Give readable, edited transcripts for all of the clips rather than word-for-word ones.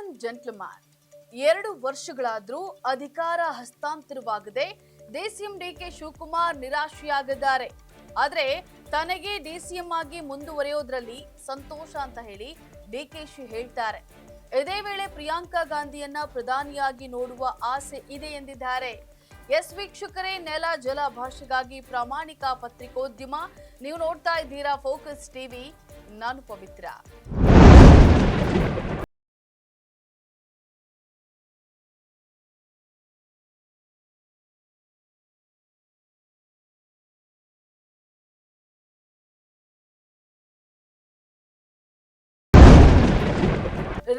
And gentleman, 2 ವರ್ಷಗಳಾದ್ರೂ ಅಧಿಕಾರ ಹಸ್ತಾಂತರವಾಗದೆ DCM DK Shivakumar ನಿರಾಶೆಯಾಗಿದ್ದಾರೆ. ಆದ್ರೆ ತನಗೆ ಡಿಸಿಎಂ ಆಗಿ ಮುಂದುವರಿಯೋದ್ರಲ್ಲಿ ಸಂತೋಷ ಅಂತ ಹೇಳಿ ಡಿಕೆಶಿ ಹೇಳ್ತಾರೆ. ಇದೇ ವೇಳೆ ಪ್ರಿಯಾಂಕಾ ಗಾಂಧಿಯನ್ನ ಪ್ರಧಾನಿಯಾಗಿ ನೋಡುವ ಆಸೆ ಇದೆ ಎಂದಿದ್ದಾರೆ. ಎಸ್ ವೀಕ್ಷಕರೇ, ನೆಲ ಜಲ ಭಾಷೆಗಾಗಿ ಪ್ರಾಮಾಣಿಕ ಪತ್ರಿಕೋದ್ಯಮ. ನೀವು ನೋಡ್ತಾ ಇದ್ದೀರಾ ಫೋಕಸ್ ಟಿವಿ. ನಾನು ಪವಿತ್ರ.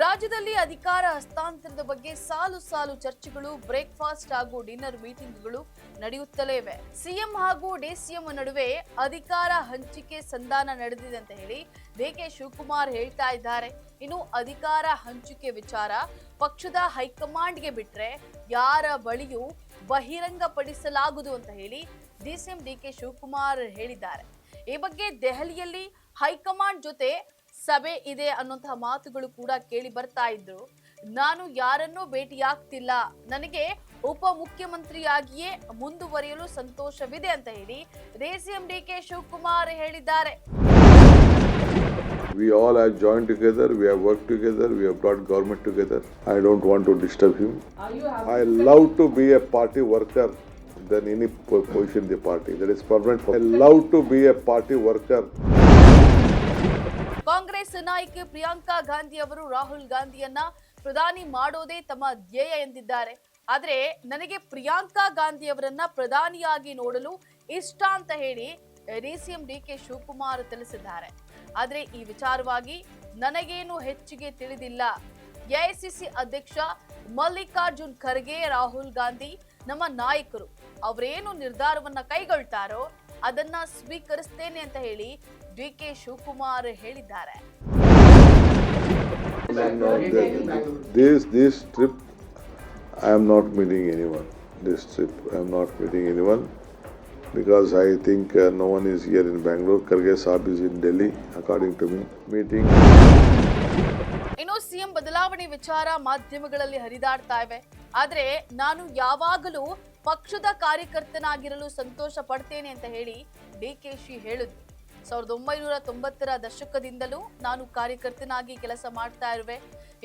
ರಾಜ್ಯದಲ್ಲಿ ಅಧಿಕಾರ ಹಸ್ತಾಂತರದ ಬಗ್ಗೆ ಸಾಲು ಸಾಲು ಚರ್ಚೆಗಳು, ಬ್ರೇಕ್ಫಾಸ್ಟ್ ಹಾಗೂ ಡಿನ್ನರ್ ಮೀಟಿಂಗ್ಗಳು ನಡೆಯುತ್ತಲೇ ಇವೆ. ಸಿಎಂ ಹಾಗೂ ಡಿಸಿಎಂ ನಡುವೆ ಅಧಿಕಾರ ಹಂಚಿಕೆ ಸಂಧಾನ ನಡೆದಿದೆ ಅಂತ ಹೇಳಿ ಡಿಕೆ ಶಿವಕುಮಾರ್ ಹೇಳ್ತಾ ಇದ್ದಾರೆ. ಇನ್ನು ಅಧಿಕಾರ ಹಂಚಿಕೆ ವಿಚಾರ ಪಕ್ಷದ ಹೈಕಮಾಂಡ್ಗೆ ಬಿಟ್ರೆ ಯಾರ ಬಳಿಯೂ ಬಹಿರಂಗಪಡಿಸಲಾಗುವುದು ಅಂತ ಹೇಳಿ ಡಿಸಿಎಂ ಡಿಕೆ ಶಿವಕುಮಾರ್ ಹೇಳಿದ್ದಾರೆ. ಈ ಬಗ್ಗೆ ದೆಹಲಿಯಲ್ಲಿ ಹೈಕಮಾಂಡ್ ಜೊತೆ ಸಭೆ ಇದೆ ಅನ್ನುವಂತಹ ಮಾತುಗಳು ಕೂಡ ಕೇಳಿ ಬರ್ತಾ ಇದ್ರು. ನಾನು ಯಾರನ್ನೂ ಭೇಟಿಯಾಗ್ತಿಲ್ಲ, ನನಗೆ ಉಪ ಮುಖ್ಯಮಂತ್ರಿಯಾಗಿಯೇ ಮುಂದುವರಿಯಲು ಸಂತೋಷವಿದೆ ಅಂತ ಹೇಳಿ ಡಿಸಿಎಂ ಡಿಕೆ ಶಿವಕುಮಾರ್ ಹೇಳಿದ್ದಾರೆ. We all have joined together, we have worked together, we have brought government together. I don't want to disturb him. I love to be a party worker than any position in the party. That is permanent. I love to be a party worker. Congress ನಾಯಕಿ ಪ್ರಿಯಾಂಕಾ ಗಾಂಧಿ ಅವರು ರಾಹುಲ್ ಗಾಂಧಿಯನ್ನ ಪ್ರಧಾನಿ ಮಾಡೋದೇ ತಮ್ಮ ಧ್ಯೇಯ ಎಂದಿದ್ದಾರೆ. ಆದ್ರೆ ನನಗೆ ಪ್ರಿಯಾಂಕಾ ಗಾಂಧಿ ಅವರನ್ನ ಪ್ರಧಾನಿಯಾಗಿ ನೋಡಲು ಇಷ್ಟ ಅಂತ ಹೇಳಿ ಡಿಸಿಎಂ ಡಿಕೆ ಶಿವಕುಮಾರ್ ತಿಳಿಸಿದ್ದಾರೆ. ಆದ್ರೆ ಈ ವಿಚಾರವಾಗಿ ನನಗೇನು ಹೆಚ್ಚಿಗೆ ತಿಳಿದಿಲ್ಲ. ಎಐಸಿಸಿ ಅಧ್ಯಕ್ಷ ಮಲ್ಲಿಕಾರ್ಜುನ್ ಖರ್ಗೆ, ರಾಹುಲ್ ಗಾಂಧಿ ನಮ್ಮ ನಾಯಕರು, ಅವರೇನು ನಿರ್ಧಾರವನ್ನ ಕೈಗೊಳ್ತಾರೋ ಅದನ್ನ ಸ್ವೀಕರಿಸ್ತೇನೆ ಅಂತ ಹೇಳಿ ಡಿಕೆ ಶಿವಕುಮಾರ್ ಹೇಳಿದ್ದಾರೆ. This trip, I am not meeting anyone. This trip, I am not meeting anyone because I think no one is here in Bangalore. Kharge Saab is in Delhi, according to me. Meeting. ಇನ್ನು CM ಬದಲಾವಣೆ ವಿಚಾರ ಮಾಧ್ಯಮಗಳಲ್ಲಿ ಹರಿದಾಡ್ತಾ ಇವೆ. ಆದ್ರೆ ನಾನು ಯಾವಾಗಲೂ ಪಕ್ಷದ ಕಾರ್ಯಕರ್ತನಾಗಿರಲು ಸಂತೋಷ ಪಡ್ತೇನೆ ಅಂತ ಹೇಳಿ ಡಿಕೆಶಿ ಹೇಳಿದ್ರು. 1990ರ ದಶಕದಿಂದಲೂ ನಾನು ಕಾರ್ಯಕರ್ತನಾಗಿ ಕೆಲಸ ಮಾಡ್ತಾ ಇರುವೆ.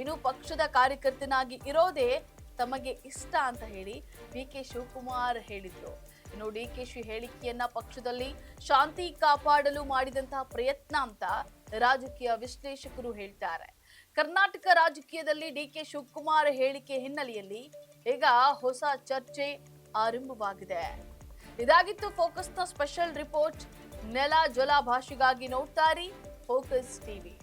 ಇನ್ನು ಪಕ್ಷದ ಕಾರ್ಯಕರ್ತನಾಗಿ ಇರೋದೇ ತಮಗೆ ಇಷ್ಟ ಅಂತ ಹೇಳಿ ಡಿಕೆ ಶಿವಕುಮಾರ್ ಹೇಳಿದ್ರು. ಇನ್ನು ಡಿಕೆಶಿ ಹೇಳಿಕೆಯನ್ನ ಪಕ್ಷದಲ್ಲಿ ಶಾಂತಿ ಕಾಪಾಡಲು ಮಾಡಿದಂತಹ ಪ್ರಯತ್ನ ಅಂತ ರಾಜಕೀಯ ವಿಶ್ಲೇಷಕರು ಹೇಳ್ತಾರೆ. ಕರ್ನಾಟಕ ರಾಜಕೀಯದಲ್ಲಿ ಡಿಕೆ ಶಿವಕುಮಾರ್ ಹೇಳಿಕೆ ಹಿನ್ನೆಲೆಯಲ್ಲಿ ಈಗ ಹೊಸ ಚರ್ಚೆ ಆರಂಭವಾಗಿದೆ. ಇದಾಗಿತ್ತು ಫೋಕಸ್ನ ಸ್ಪೆಷಲ್ ರಿಪೋರ್ಟ್. ನೆಲ ಜಲ ಭಾಷೆಗಾಗಿ ನೋಡ್ತಾ ಇರಿ ಫೋಕಸ್ ಟಿವಿ.